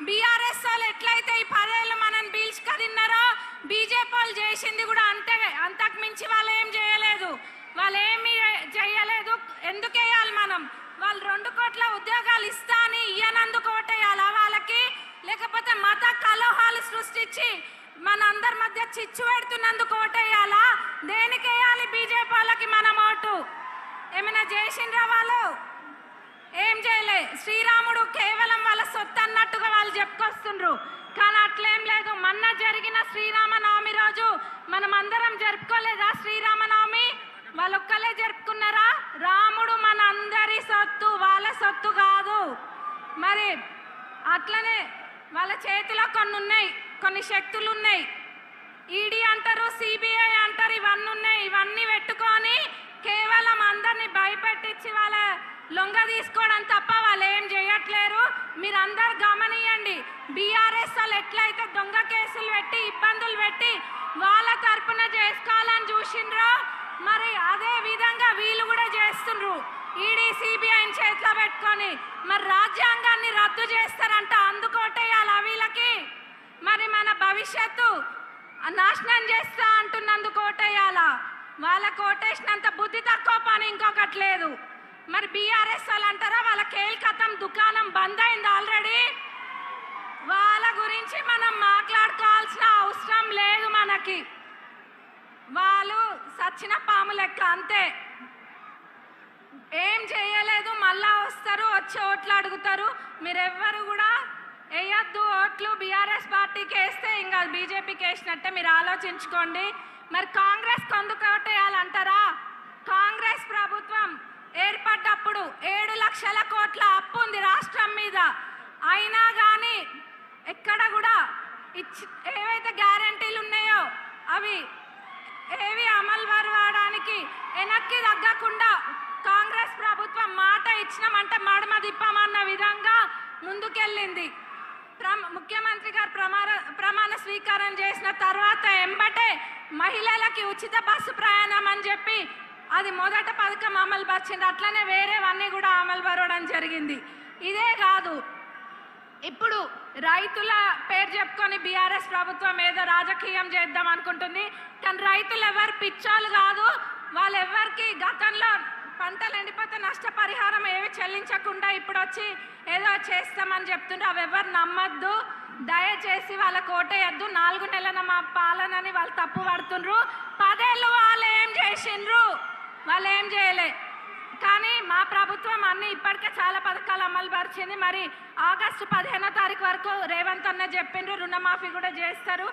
BRS వాళ్ళు ఎట్లయితే ఈ 10 ఏళ్ళు మనం బీల్చుక తిన్నారో బీజేపీ వాళ్ళు చేసింది కూడా అంతే. అంతకు మించి వాళ్ళు ఏం చేయలేదు, వాళ్ళు ఏమి చేయలేదు. ఎందుకు వేయాలి మనం? వాళ్ళు 2 కోట్ల ఉద్యోగాలు ఇస్తా అని ఇయ్యనందుకు ఓటేయాలా వాళ్ళకి? లేకపోతే మత కలహాలు సృష్టించి మన అందరి మధ్య చిచ్చు పెడుతున్నందుకు ఓటేయాలా? దేనికి వేయాలి బీజేపీ వాళ్ళకి మనం ఓటు? ఏమైనా చేసిండ్రా వాళ్ళు? ఏం చేయలే. శ్రీరాముడు కేవలం వాళ్ళ సొత్తు అన్నట్టుగా వాళ్ళు చెప్పుకొస్తుండ్రు, కానీ అట్లేం లేదు. మొన్న జరిగిన శ్రీరామనవమి రోజు మనం అందరం జరుపుకోలేదా శ్రీరామనవమి? వాళ్ళు ఒక్కలే జరుపుకున్నారా? రాముడు మన అందరి సొత్తు, వాళ్ళ సొత్తు కాదు. మరి అట్లనే వాళ్ళ చేతిలో కొన్ని ఉన్నాయి, కొన్ని శక్తులు ఉన్నాయి. ఈడీ అంటారు, సిబిఐ అంటారు, ఇవన్నీ ఉన్నాయి. ఇవన్నీ పెట్టుకొని కేవలం అందరినీ భయపెట్టించి వాళ్ళ లొంగ తీసుకోవడం తప్ప వాళ్ళు ఏం చేయట్లేరు. మీరందరూ గమనియండి, బీఆర్ఎస్ వాళ్ళు ఎట్లయితే దొంగ కేసులు పెట్టి ఇబ్బందులు పెట్టి వాళ్ళ తరపున చేసుకోవాలని చూసిండ్రో, మరి అదే విధంగా వీళ్ళు కూడా చేస్తుండ్రు. ఈడీ సిబిఐని చేతిలో పెట్టుకొని మరి రాజ్యాంగాన్ని రద్దు చేస్తారంట, అందుకోటేయాలి వీళ్ళకి. మరి మన భవిష్యత్తు నాశనం చేస్తా అంటున్నందుకు ఓటేయాలా? వాళ్ళకు ఓటేసినంత బుద్ధి తక్కువ పని ఇంకొకటి లేదు. మరి బీఆర్ఎస్ వాళ్ళు అంటారా వాళ్ళ కేల్కతం దుకాణం బంద్ అయింది ఆల్రెడీ. వాళ్ళ గురించి మనం మాట్లాడుకోవాల్సిన అవసరం లేదు మనకి. వాళ్ళు సచ్చిన పాము లెక్క అంతే, ఏం చేయలేదు. మళ్ళా వస్తారు, వచ్చి ఓట్లు అడుగుతారు. మీరెవ్వరు కూడా వేయద్దు ఓట్లు. బీఆర్ఎస్ పార్టీకి వేస్తే ఇంకా బీజేపీకి వేసినట్టే, మీరు ఆలోచించుకోండి. మరి కాంగ్రెస్ ఎందుకు ఓటేయాలంటారా? కాంగ్రెస్ ప్రభుత్వం ఏర్పడ్డప్పుడు 7 లక్షల కోట్ల అప్పు ఉంది రాష్ట్రం మీద. అయినా కానీ ఎక్కడ కూడా ఏవైతే గ్యారంటీలు ఉన్నాయో అవి ఏవి అమలు పరవడానికి వెనక్కి తగ్గకుండా కాంగ్రెస్ ప్రభుత్వం మాట ఇచ్చినామంటే మడమ తిప్పమన్న విధంగా ముందుకెళ్ళింది. ముఖ్యమంత్రి గారు ప్రమాణ స్వీకారం చేసిన తర్వాత ఎంబటే మహిళలకి ఉచిత బస్సు ప్రయాణం అని చెప్పి అది మొదట పథకం అమలు పరిచింది. అట్లనే వేరేవన్నీ కూడా అమలు పరవడం జరిగింది. ఇదే కాదు, ఇప్పుడు రైతుల పేరు చెప్పుకొని బీఆర్ఎస్ ప్రభుత్వం ఏదో రాజకీయం చేద్దాం అనుకుంటుంది. కానీ రైతులు ఎవరు పిచ్చోళ్ళు కాదు. వాళ్ళెవ్వరికి గతంలో పంటలు ఎండిపోతే నష్టపరిహారం ఏవి చెల్లించకుండా ఇప్పుడు వచ్చి ఏదో చేస్తామని చెప్తుండ్రు. అవి ఎవరు నమ్మద్దు, దయచేసి వాళ్ళకు ఓటేయద్దు. 4 నెలల మా పాలనని వాళ్ళు తప్పు పడుతుండ్రు. 10 ఏళ్ళు వాళ్ళు ఏం చేసిండ్రు? వాళ్ళు ఏం చేయలే. కానీ మా ప్రభుత్వం అన్ని ఇప్పటికే చాలా పథకాలు అమలు పరిచింది. మరి ఆగస్టు 15వ తారీఖు వరకు రేవంత్ అన్న చెప్పిండ్రు రుణమాఫీ కూడా చేస్తారు.